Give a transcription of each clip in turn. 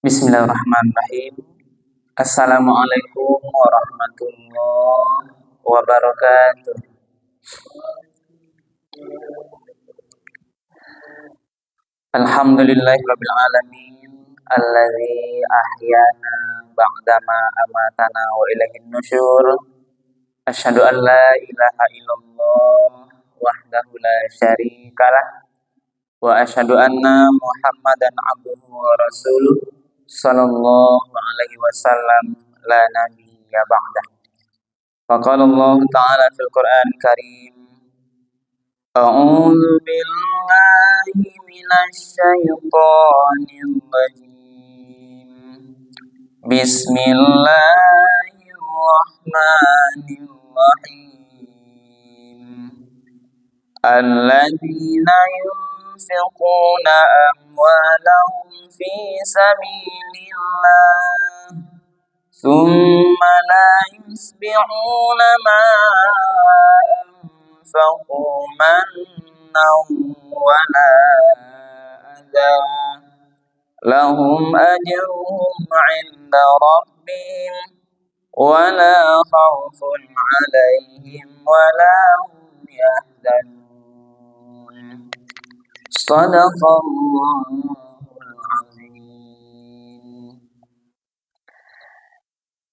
Bismillahirrahmanirrahim. Assalamualaikum warahmatullahi wabarakatuh. Alhamdulillahirabbil alamin alladzi ahyana ba'dama amatana wa ilaihin nusyur. Asyhadu an la ilaha illallah wahdahu la syarikalah wa asyhadu anna Muhammadan abduhu wa rasuluh sallallahu alaihi wasallam la nabiyya ba'dah. Faqala Allah ta'ala fil Qur'an Karim, A'udzu billahi minasy syaithanir rajim. Bismillahirrahmanirrahim. Alladzina yunfiquna amwalahum fi sabilillah thumma la yusbi'una ma anfaqu mannan wa la adha lahum ajruhum 'inda rabbihim wa la khawfun 'alaihim wa la hum yahzanun. Shadaqallahul azim.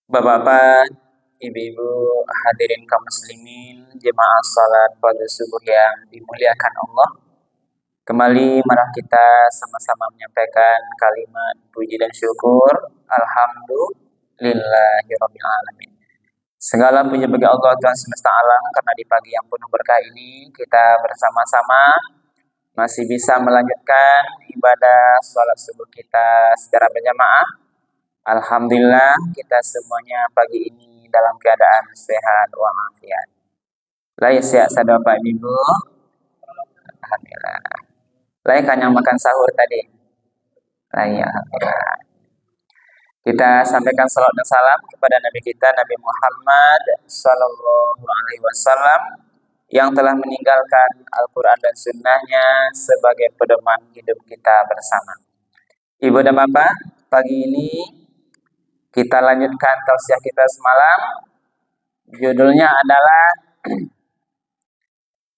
Bapak-bapak, ibu-ibu, hadirin kaum muslimin, jemaah salat pada subuh yang dimuliakan Allah. Kembali marilah kita sama-sama menyampaikan kalimat puji dan syukur. Alhamdulillahirabbil alamin. Segala puji bagi Allah Tuhan semesta alam, karena di pagi yang penuh berkah ini kita bersama-sama masih bisa melanjutkan ibadah salat subuh kita secara berjamaah. Alhamdulillah kita semuanya pagi ini dalam keadaan sehat walafiat. Lai siap sada Bapak Ibu. Alhamdulillah. Lai kan yang makan sahur tadi. Lai alhamdulillah. Kita sampaikan salat dan salam kepada Nabi kita Nabi Muhammad sallallahu alaihi wasallam yang telah meninggalkan Al-Qur'an dan sunnahnya sebagai pedoman hidup kita bersama. Ibu dan Bapak, pagi ini kita lanjutkan tausiah kita semalam. Judulnya adalah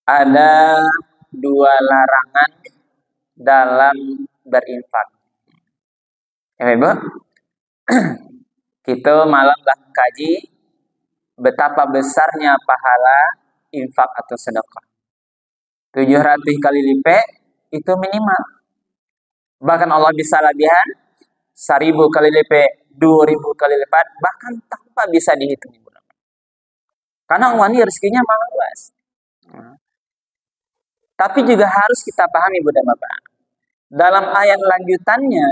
ada dua larangan dalam berinfak. Ya, Ibu? Kita malam lah kaji betapa besarnya pahala infak atau sedekah. 700 kali lipat itu minimal. Bahkan Allah bisa labihan 1000 kali lipat, 2000 kali lipat, bahkan tanpa bisa dihitung. Karena Allah ini rezekinya maha luas. Tapi juga harus kita pahami, Ibu dan Bapak. Dalam ayat lanjutannya,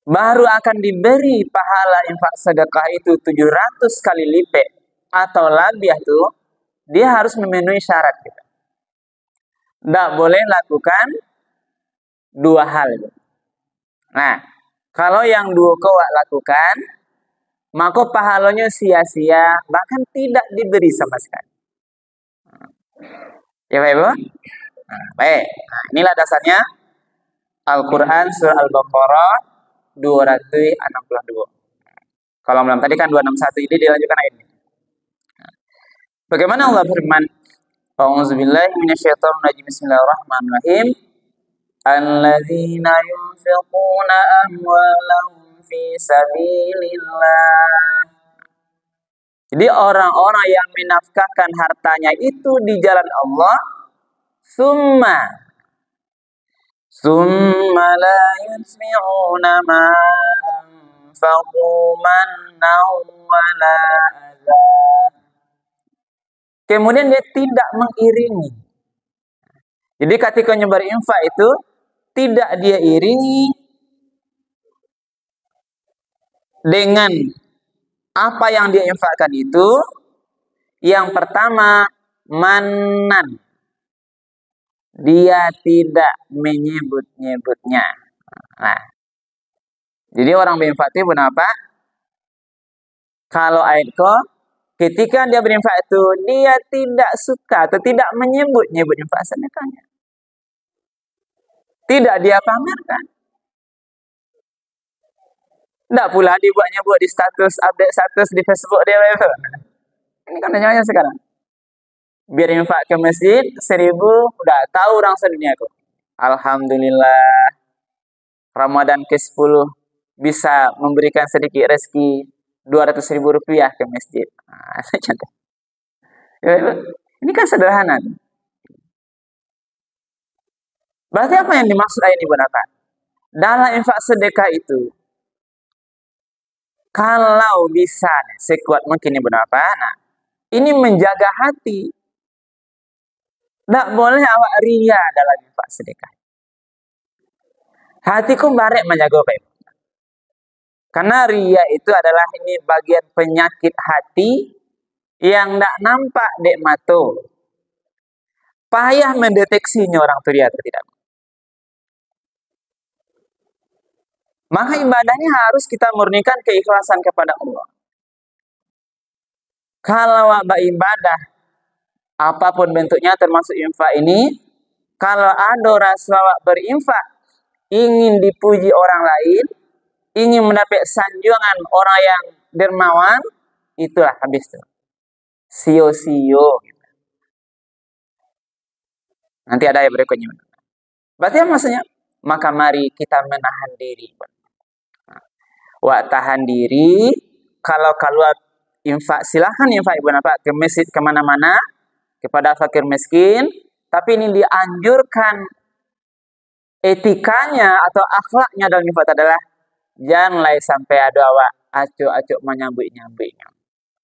baru akan diberi pahala infak sedekah itu 700 kali lipat atau lebih itu, dia harus memenuhi syarat kita. Tidak boleh lakukan dua hal. Nah, kalau yang dua kau lakukan, maka pahalanya sia-sia, bahkan tidak diberi sama sekali. Ya Pak Ibu? Nah, baik, nah, inilah dasarnya Al-Quran Surah Al-Baqarah 262. Kalau malam tadi kan 261, ini dilanjutkan ayat ini. Bagaimana Allah berfirman? A'udzubillahi minasyaitonir rajim. Bismillahirrahmanirrahim. Alladzina yunfiquna amwalahum fi sabilillah. Jadi orang-orang yang menafkahkan hartanya itu di jalan Allah, summa la yusmi'una ma anfaqu mannaw wa la adha. Kemudian dia tidak mengiringi. Jadi ketika nyebar infak itu tidak dia iringi dengan apa yang dia infakkan itu. Yang pertama, manan. Dia tidak menyebut-nyebutnya. Nah, jadi orang berinfak itu kenapa? Kalau ayat ketika dia berinfak itu, dia tidak suka atau tidak menyebut-nyebut infak sedekahnya. Tidak dia pamerkan. Nggak pula dibuatnya buat di status, update status di Facebook dia. Ini kan hanya sekarang. Biar infak ke masjid 1.000, udah tahu orang sedunia kok. Alhamdulillah, Ramadan ke-10 bisa memberikan sedikit rezeki 200.000 rupiah ke masjid. Nah, contoh. Ini kan sederhana. Berarti apa yang dimaksud ayat ini berapa? Dalam infak sedekah itu, kalau bisa sekuat mungkin ibu apa? Nah, ini menjaga hati. Tak boleh awak ria dalam infak sedekah. Hatiku barek menjaga apa ibu? Karena ria itu adalah ini bagian penyakit hati yang tak nampak dek mata. Payah mendeteksinya orang tu ria atau tidak. Maka ibadahnya harus kita murnikan keikhlasan kepada Allah. Kalau ibadah apapun bentuknya termasuk infak ini, kalau ada rasa berinfak ingin dipuji orang lain, ingin mendapat sanjungan orang yang dermawan, itulah habis itu. Sio-sio. Nanti ada yang berikutnya. Berarti apa maksudnya? Maka mari kita menahan diri. Tahan diri. Kalau keluar infak, silahkan infak ibu bapak ke masjid kemana-mana kepada fakir miskin. Tapi ini dianjurkan etikanya atau akhlaknya dalam infak adalah janganlah sampai ada awak acuk-acuk menyambut-nyambutnya.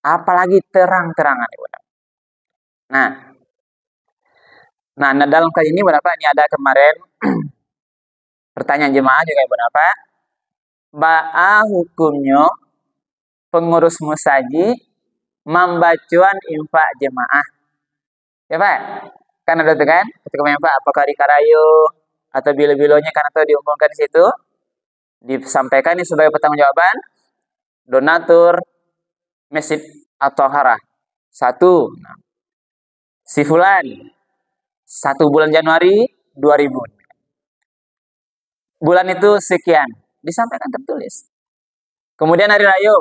Apalagi terang-terangan ibu bapak. Nah, dalam kali ini berapa? Ini ada kemarin pertanyaan jemaah juga ibu bapak. Ba'a hukumnya pengurus musaji membacuan infak jemaah. Ya Pak? Kan ada tuh kan? Ketika infak apakah di karayo atau bilo-bilonya kan atau diumumkan di situ disampaikan ini sebagai pertanggungjawaban donatur masjid atau harah. 1. Si fulan 1 bulan Januari 2000. Bulan itu sekian. Disampaikan tertulis. Kemudian hari raya,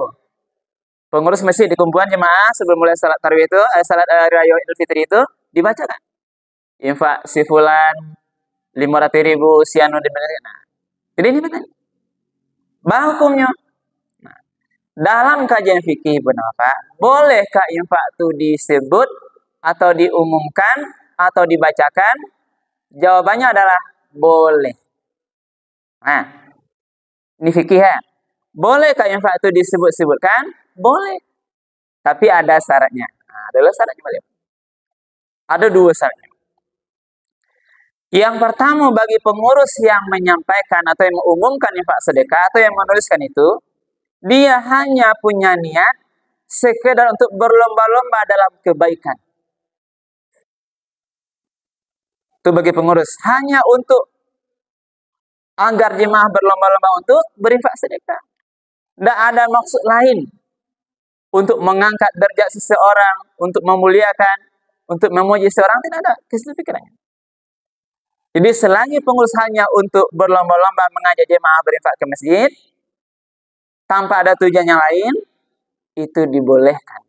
pengurus masjid dikumpulkan jemaah sebelum mulai salat tarawih itu, salat raya Idul Fitri itu dibacakan. Infak si fulan 500.000 sianu diberikan. Nah, jadi ini benar. Hukumnya. Nah, dalam kajian fikih benar Pak, bolehkah infak itu disebut atau diumumkan atau dibacakan? Jawabannya adalah boleh. Nah, ini fikih ya. Bolehkah infak itu disebut-sebutkan? Boleh. Tapi ada syaratnya. Nah, adalah syaratnya boleh. Ada 2 syaratnya. Yang pertama bagi pengurus yang menyampaikan atau yang mengumumkan infak sedekah atau yang menuliskan itu, dia hanya punya niat sekedar untuk berlomba-lomba dalam kebaikan. Itu bagi pengurus. Hanya untuk agar jemaah berlomba-lomba untuk berinfak sedekah. Tidak ada maksud lain untuk mengangkat derajat seseorang, untuk memuliakan, untuk memuji seseorang, tidak ada kesitu pikirannya. Jadi selagi pengurus hanya untuk berlomba-lomba mengajak jemaah berinfak ke masjid, tanpa ada tujuan yang lain, itu dibolehkan.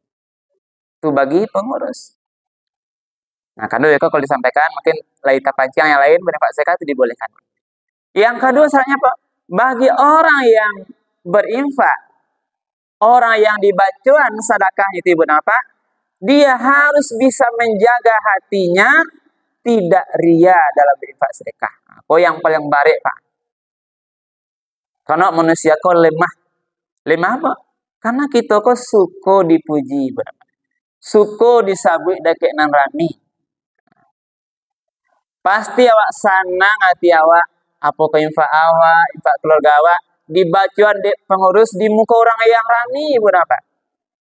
Itu bagi pengurus. Nah, kan dulu kalau disampaikan, mungkin lain tapancang yang lain berinfak sedekah itu dibolehkan. Yang kedua syaratnya apa? Bagi orang yang berinfak, orang yang dibacuan sedekahnya itu apa? Dia harus bisa menjaga hatinya tidak ria dalam berinfak sedekah. Apa yang paling baik Pak? Karena manusia kau lemah. Lemah apa? Karena kita kau suka dipuji, suka disabut dakek nan rami. Pasti awak senang hati awak apa ke infak awak, infak keluarga awak dibacuan pengurus di muka orang yang rami berapa?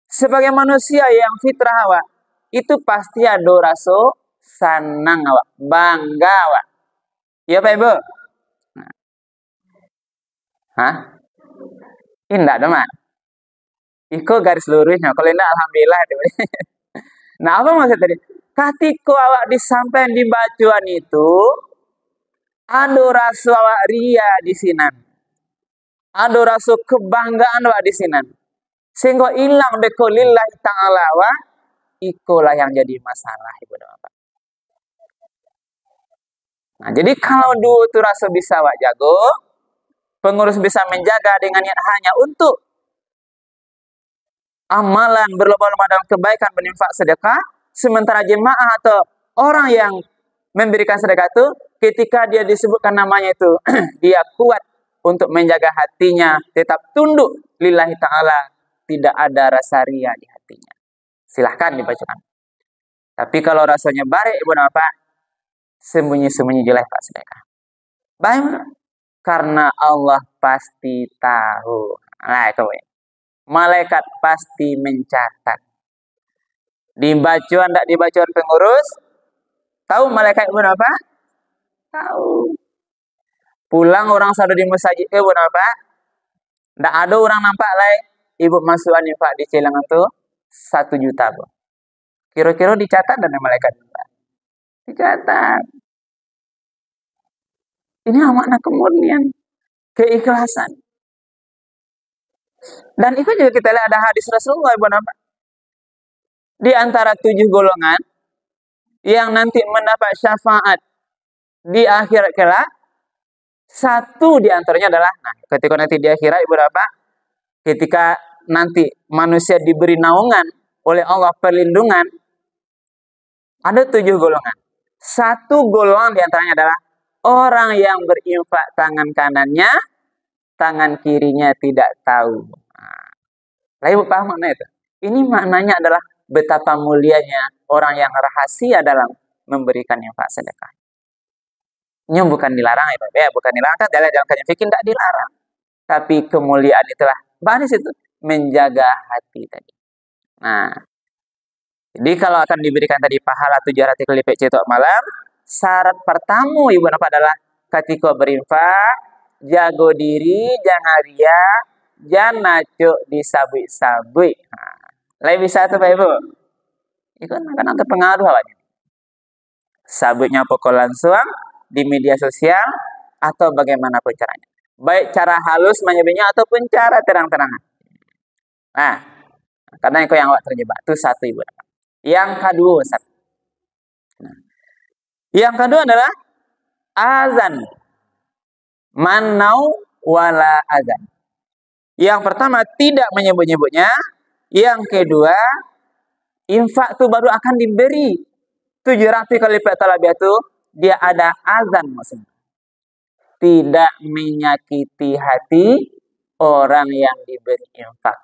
Sebagai manusia yang fitrah awak, itu pasti ada rasa senang awak, bangga awak. Ya Pak Ibu? Hah? Indah dong, Mak. Iko garis lurusnya. Kalau indah alhamdulillah. Nah, apa maksud tadi? Ketika awak disampaikan di bacuan itu, ada rasa awak ria di sini. Ada rasa kebanggaan wa di sini. Sehingga hilang beko lillahi ta'ala wa ikulah yang jadi masalah ibu dan bapak. Nah, jadi kalau dulu itu rasa bisa wak jago, pengurus bisa menjaga dengan niat hanya untuk amalan berlomba-lomba dalam kebaikan berinfak sedekah, sementara jemaah atau orang yang memberikan sedekah itu ketika dia disebutkan namanya itu dia kuat untuk menjaga hatinya tetap tunduk lillahi ta'ala, tidak ada rasa ria di hatinya. Silahkan dibacakan. Tapi kalau rasanya baik ibu bapak, sembunyi-sembunyi jelek pak sedekah. Baik, karena Allah pasti tahu. Nah itu ya. Malaikat pasti mencatat. Dibacuan tidak dibacuan pengurus, tahu malaikat ibu apa? Tahu. Pulang orang sudah di masjid ibu apa? Tidak ada orang nampak lain. Ibu masukan infak di celang itu 1 juta bu. Kira-kira dicatat dan malaikat dicatat. Ini makna kemurnian, keikhlasan. Dan itu juga kita lihat ada hadis Rasulullah ibu apa? Di antara 7 golongan yang nanti mendapat syafaat di akhirat kelak, satu di antaranya adalah, nah, ketika nanti di akhirat ibu bapak, ketika nanti manusia diberi naungan oleh Allah perlindungan, ada 7 golongan. Satu golongan di antaranya adalah orang yang berinfak tangan kanannya, tangan kirinya tidak tahu. Nah, ibu paham makna itu? Ini maknanya adalah betapa mulianya orang yang rahasia dalam memberikan infak sedekah. Ini bukan dilarang ya, bukan dilarang kan dalam kajian fikih tidak dilarang. Tapi kemuliaan itulah baris itu menjaga hati tadi. Nah, jadi kalau akan diberikan tadi pahala 700 kali cetok malam, syarat pertama ibu bapak adalah ketika berinfak, jago diri, jangan ria, jangan nacuk disabui-sabui. Nah, lain bisa tuh Pak Ibu. Itu kan ada pengaruh awalnya. Sabutnya pokok langsung di media sosial atau bagaimanapun caranya. Baik cara halus menyebutnya ataupun cara terang-terangan. Nah, karena itu yang terjebak itu satu ibu. Yang kedua, nah, yang kedua adalah azan. Manau wala azan. Yang pertama tidak menyebut-nyebutnya. Yang kedua, infak itu baru akan diberi 700 kali talabiyah itu dia ada azan maksudnya. Tidak menyakiti hati orang yang diberi infak.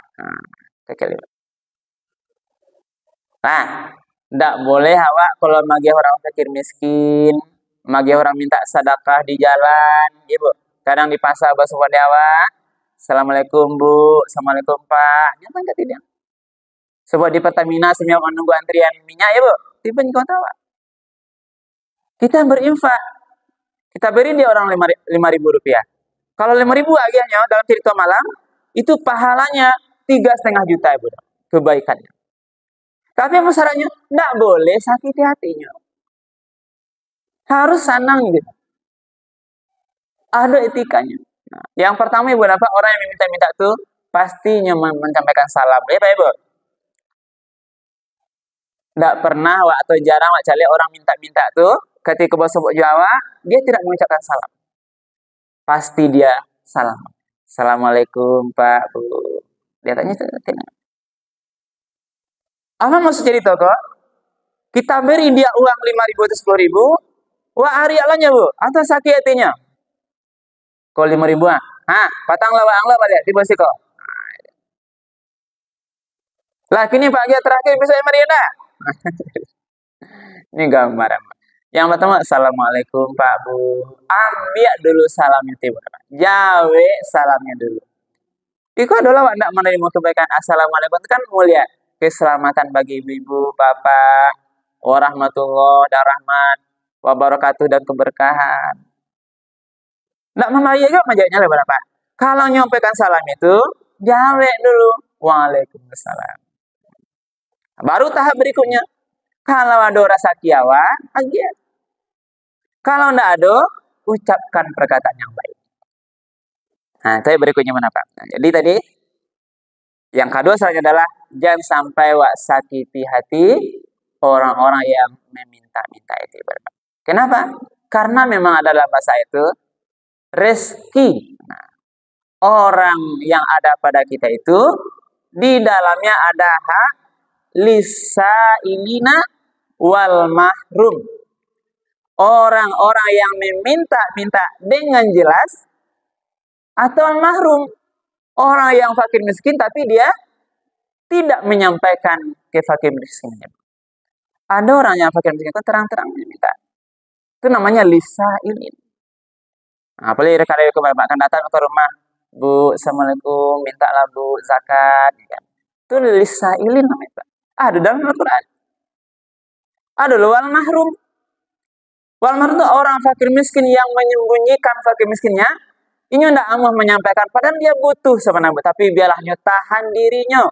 Nah, tidak boleh awak kalau magi orang fakir miskin, magi orang minta sedekah di jalan, ibu. Kadang di pasar basuh pada awak, Assalamualaikum bu, Assalamualaikum pak, nyata nggak tidak? Sebab di Pertamina semua menunggu antrian minyak ya bu, tiba kau tahu. Kita berinfak, kita beri dia orang 5.000 rupiah. Kalau 5.000 akhirnya dalam cerita malam, itu pahalanya 3,5 juta ibu, kebaikannya. Tapi apa syaratnya? Tidak boleh sakiti hatinya. Harus senang gitu. Ada etikanya. Nah, yang pertama ibu apa? Orang yang minta-minta tuh pastinya menyampaikan salam. Ya Pak Ibu? Tidak pernah atau jarang cari orang minta-minta tuh ketika bahasa Jawa dia tidak mengucapkan salam. Pasti dia salam. Assalamualaikum Pak Bu. Dia tanya tidak. Apa maksud jadi toko? Kita beri dia uang 5.000 atau 10.000. Wah hari alanya bu. Atau sakit hatinya. Kau 5.000 ah. Hah, patang lawa angla balik di bosiko. Lah kini pagi terakhir bisa Mariana. Ini gambar. Yang pertama, Assalamualaikum Pak Bu. Ambil dulu salamnya tiba. Jawe salamnya dulu. Itu adalah tidak menerima kebaikan. Assalamualaikum itu kan mulia. Keselamatan bagi ibu, bapak, warahmatullah dan rahmat, wabarakatuh dan keberkahan. Tidak memahami juga majanya berapa. Kalau nyampaikan salam itu, jawe dulu. Waalaikumsalam. Baru tahap berikutnya. Kalau ada rasa kiawa, aja. Kalau tidak ada, ucapkan perkataan yang baik. Nah, tapi berikutnya mana Pak? Nah, jadi tadi yang kedua selanjutnya adalah jangan sampai sakiti hati orang-orang yang meminta-minta itu. Kenapa? Karena memang adalah bahasa itu rezeki. Nah, orang yang ada pada kita itu di dalamnya ada hak lisailina wal mahrum. Orang-orang yang meminta-minta dengan jelas atau mahrum. Orang yang fakir miskin tapi dia tidak menyampaikan ke fakir miskinnya. Ada orang yang fakir miskin itu terang-terang meminta. Itu namanya lisailin. Nah, apalagi kalau akan datang ke rumah, Bu, Assalamualaikum, mintalah Bu zakat. Itu lisailin namanya. Ada dalam Al-Quran. Ada loh wal mahrum. Wal mahrum itu orang fakir miskin yang menyembunyikan fakir miskinnya. Ini tidak amat menyampaikan, padahal dia butuh sebenarnya, tapi biarlahnya tahan dirinya.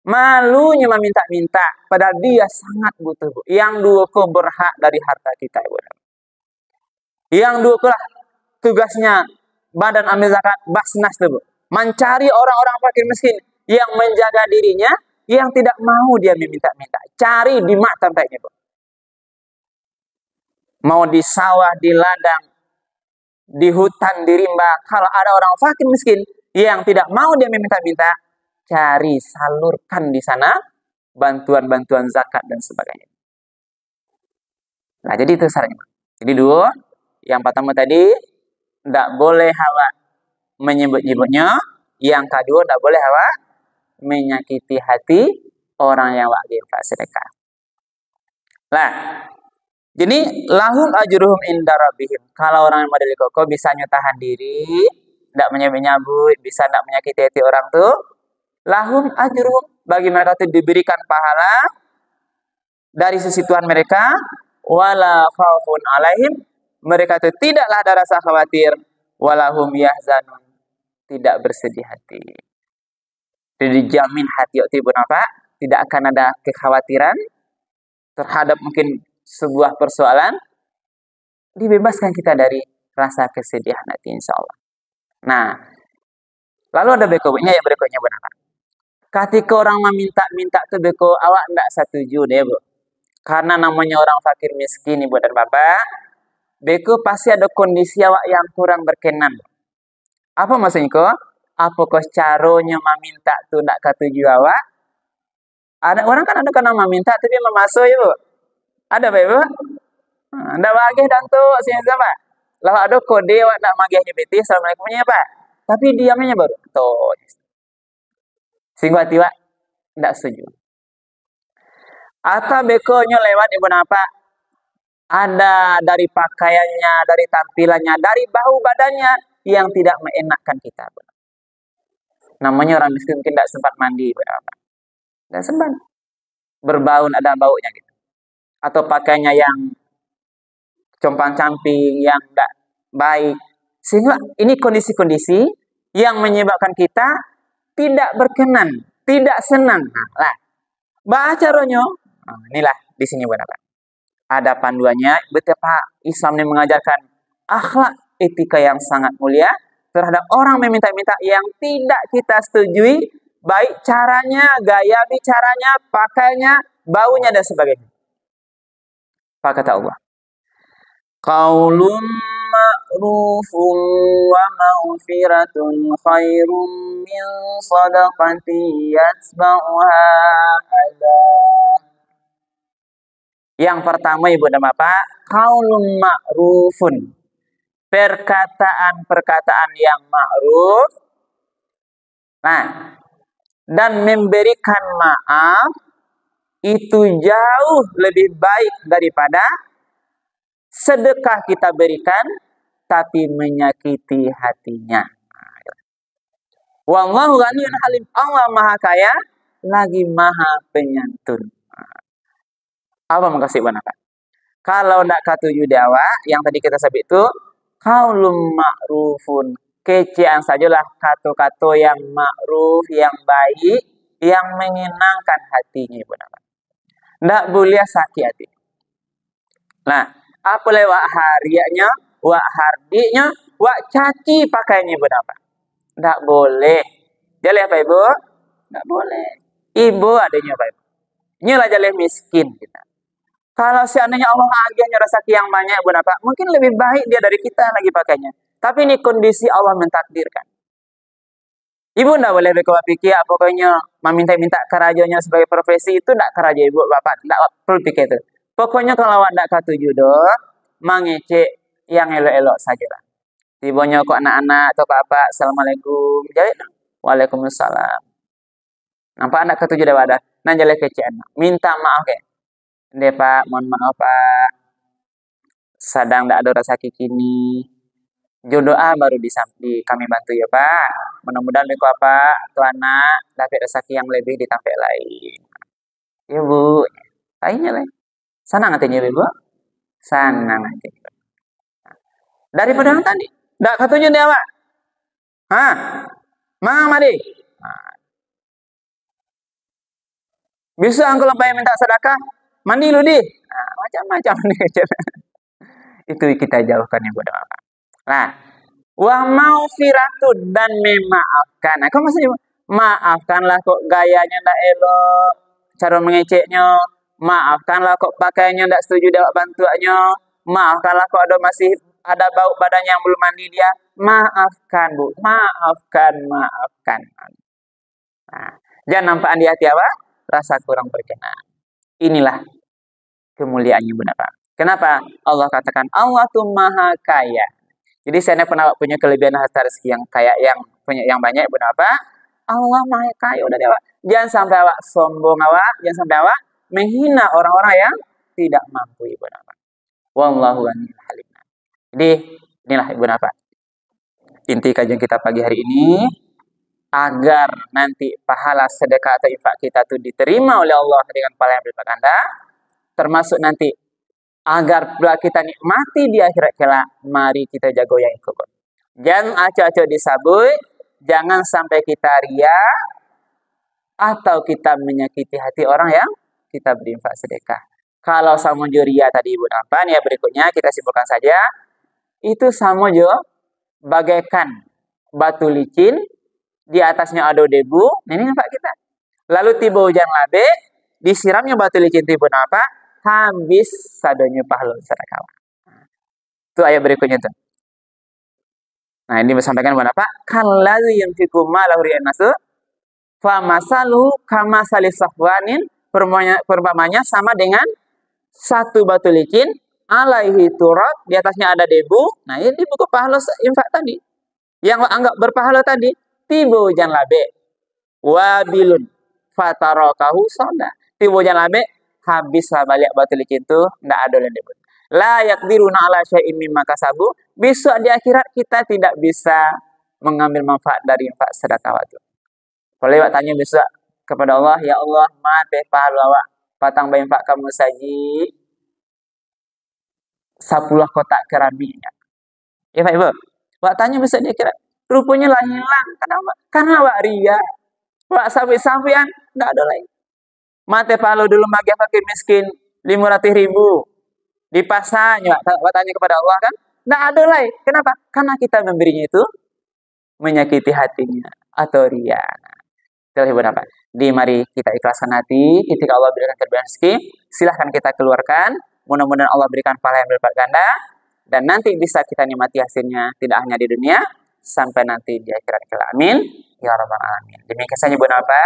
Malunya meminta-minta, padahal dia sangat butuh. Yang dua ko berhak dari harta kita. Yang dua ko lah tugasnya badan amil zakat, basnas tuh, mencari orang-orang fakir miskin yang menjaga dirinya, yang tidak mau dia meminta-minta. Cari di mak tempatnya, Bu. Mau di sawah, di ladang, di hutan, di rimba, kalau ada orang fakir miskin yang tidak mau dia meminta-minta, cari, salurkan di sana bantuan-bantuan zakat dan sebagainya. Nah, jadi itu syaratnya. Jadi dua, yang pertama tadi tidak boleh hawa menyebut-nyebutnya, yang kedua tidak boleh hawa menyakiti hati orang yang wajib sedekah. Nah, jadi lahum ajruhum inda rabbihim. Kalau orang yang model koko bisa tahan diri, tidak menyebut-nyebut, bisa tidak menyakiti hati orang tuh, lahum ajruhum, bagi mereka itu diberikan pahala dari sisi Tuhan mereka, wala khaufun alaihim, mereka itu tidaklah ada rasa khawatir, walahum yahzanun, tidak bersedih hati. Jadi dijamin hati waktu ibu apa? Tidak akan ada kekhawatiran terhadap mungkin sebuah persoalan, dibebaskan kita dari rasa kesedihan hati insya Allah. Nah, lalu ada berikutnya yang berikutnya benar. Ketika orang meminta-minta tuh beko awak tidak setuju deh Bu. Karena namanya orang fakir miskin ibu dan bapak, beko pasti ada kondisi awak yang kurang berkenan. Apa maksudnya kok? Apa kok caranya meminta tuh tidak ketuju awak? Ada orang kan ada karena meminta tapi memasuk ya Bu. Ada Pak Ibu? Ndak bagih dan tuh sini sama. Lah ada kode awak ndak magihnya beti assalamualaikumnya Pak. Tapi diamnya baru tuh. Sehingga tiba ndak setuju. Atau bekonya lewat ibu apa? Ada dari pakaiannya, dari tampilannya, dari bahu badannya yang tidak mengenakkan kita. Namanya orang miskin mungkin tidak sempat mandi berapa. Tidak sempat. Berbau ada baunya gitu. Atau pakaiannya yang compang-camping, yang tidak baik. Sehingga ini kondisi-kondisi yang menyebabkan kita tidak berkenan, tidak senang. Nah, baca caranya. Nah, inilah di sini berapa. Ada panduannya betapa Islam ini mengajarkan akhlak etika yang sangat mulia terhadap orang meminta-minta yang tidak kita setujui, baik caranya, gaya bicaranya, pakainya, baunya dan sebagainya. Apa kata Allah? Qaulun ma'rufun wa maghfiratun khairum min shadaqati yatba'uha adza. Yang pertama ibu dan bapak, qaulun ma'rufun, perkataan-perkataan yang ma'ruf. Nah, dan memberikan maaf itu jauh lebih baik daripada sedekah kita berikan tapi menyakiti hatinya. Wallahu ghaniyyun halim. Allah Maha Kaya lagi Maha Penyantun. Apa makasih banget? Kalau tidak katuju dewa yang tadi kita sebut itu qaulun ma'rufun, kecian sajalah kata-kata yang ma'ruf, yang baik, yang menyenangkan hatinya ibu bapak. Tidak boleh sakit hati. Nah, apa lewat harianya, wak hardinya, wak caci pakainya ibu bapak. Nggak boleh. Jaleh apa ibu? Nggak boleh. Ibu adanya apa ibu? Nyalah jaleh miskin kita. Kalau seandainya Allah agiahnya rezeki yang banyak ibu apa? Mungkin lebih baik dia dari kita lagi pakainya. Tapi ini kondisi Allah mentakdirkan. Ibu ndak boleh berpikir pokoknya meminta-minta kerajanya sebagai profesi itu ndak keraja ibu bapak ndak perlu pikir itu. Pokoknya kalau awak ndak katuju doh, mengecek yang elok-elok saja lah. Tibanya kok anak-anak atau apa, assalamualaikum, jadi waalaikumsalam. Nampak anak ketujuh dah ada, nah jadi kecen, minta maaf ke, deh pak, mohon maaf pak, sedang ndak ada rezeki kini. Doa baru di kami bantu ya Pak. Mudah-mudahan beko apa tuh anak dapat rezeki yang lebih di tempat lain. Ya Bu. Lainnya lah. Sana ngatanya Bu. Sana nanti. Daripada yang tadi. Ndak katunya dia Pak. Hah? Madi. Nah. Bisa angkul apa yang minta sedekah? Mandi lu di. Nah, macam-macam nih. Itu kita jauhkan ya Bu. Nah, wa maufiratun dan memaafkan. Nah, kok maksudnya maafkanlah kok gayanya ndak elok, cara mengeceknya, maafkanlah kok pakaiannya ndak setuju dengan bantuannya, maafkanlah kok masih ada bau badannya yang belum mandi dia. Maafkan, Bu. Maafkan. Nah, jangan nampak di hati apa? Rasa kurang berkenan. Inilah kemuliaannya Bu Napa. Kenapa? Allah katakan Allah tuh Maha Kaya. Jadi saya pernah punya kelebihan harta rezeki yang kayak yang punya yang banyak ibu apa? Allah Maha Kaya udah awak. Jangan sampai awak sombong awak, jangan sampai awak menghina orang-orang yang tidak mampu ibu apa. Wallahu halim. Jadi inilah ibu apa? Inti kajian kita pagi hari ini agar nanti pahala sedekah atau infak kita itu diterima oleh Allah dengan pahala yang berlipat ganda, termasuk nanti agar kita nikmati di akhirat kelak, mari kita jago yang ikut. Jangan acak-acak disabui, jangan sampai kita ria atau kita menyakiti hati orang yang kita berinfak sedekah. Kalau sama ria tadi ibu nampan ya berikutnya kita simpulkan saja, itu sama jo bagaikan batu licin di atasnya ada debu, ini nampak kita. Lalu tiba hujan labe, disiramnya batu licin tiba apa? Habis sadonya pahala sedekah. Itu ayat berikutnya tuh. Nah, ini disampaikan kepada apa? Kallazi yunfiqu malahu ri'an nasu fa masalu kama salis safwanin, perumpamannya sama dengan satu batu licin alaihi turab, di atasnya ada debu. Nah, ini buku pahala infak tadi. Yang anggap berpahala tadi, tiba hujan labe wabilun fatarakahu soda. Tiba hujan labe habislah balik batu licin itu, tidak ada yang debu. La yaqdiruna ala syai'in mimma kasabu. Besok di akhirat kita tidak bisa mengambil manfaat dari infak sedekah itu. Kalau awak tanya besok kepada Allah, ya Allah, mate pahala awak patang bayi infak kamu saji 10 kotak keramiknya. Ya Pak Ibu. Awak tanya besok di akhirat, rupanya lah hilang. Kenapa? Karena awak ria. Awak sampai-sampean enggak ada lagi. Mate pahala dulu bagi fakir miskin 500.000. Di pasarnya, kalau tanya kepada Allah kan, tidak ada lagi. Kenapa? Karena kita memberinya itu menyakiti hatinya atau ria. Itulah ibu apa? Di mari kita ikhlaskan hati. Ketika Allah berikan kelebihan rezeki, silahkan kita keluarkan. Mudah-mudahan Allah berikan pahala yang berlipat ganda dan nanti bisa kita nikmati hasilnya tidak hanya di dunia, sampai nanti di akhirat kelak. Amin. Ya rabbal alamin. Demikian saja ibu apa?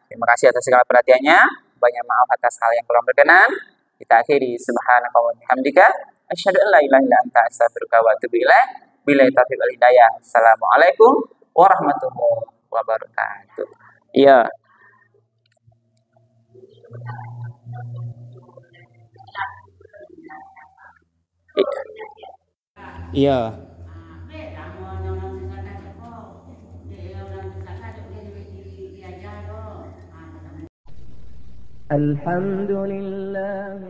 Terima kasih atas segala perhatiannya. Banyak maaf atas hal yang kurang berkenan. Kita akhiri subhanaka wa bihamdika asyhadu an la ilaha illa anta astaghfiruka wa atubu ilaik. Billahi taufiq wal hidayah. Assalamualaikum warahmatullahi wabarakatuh. Iya. Iya. Alhamdulillah.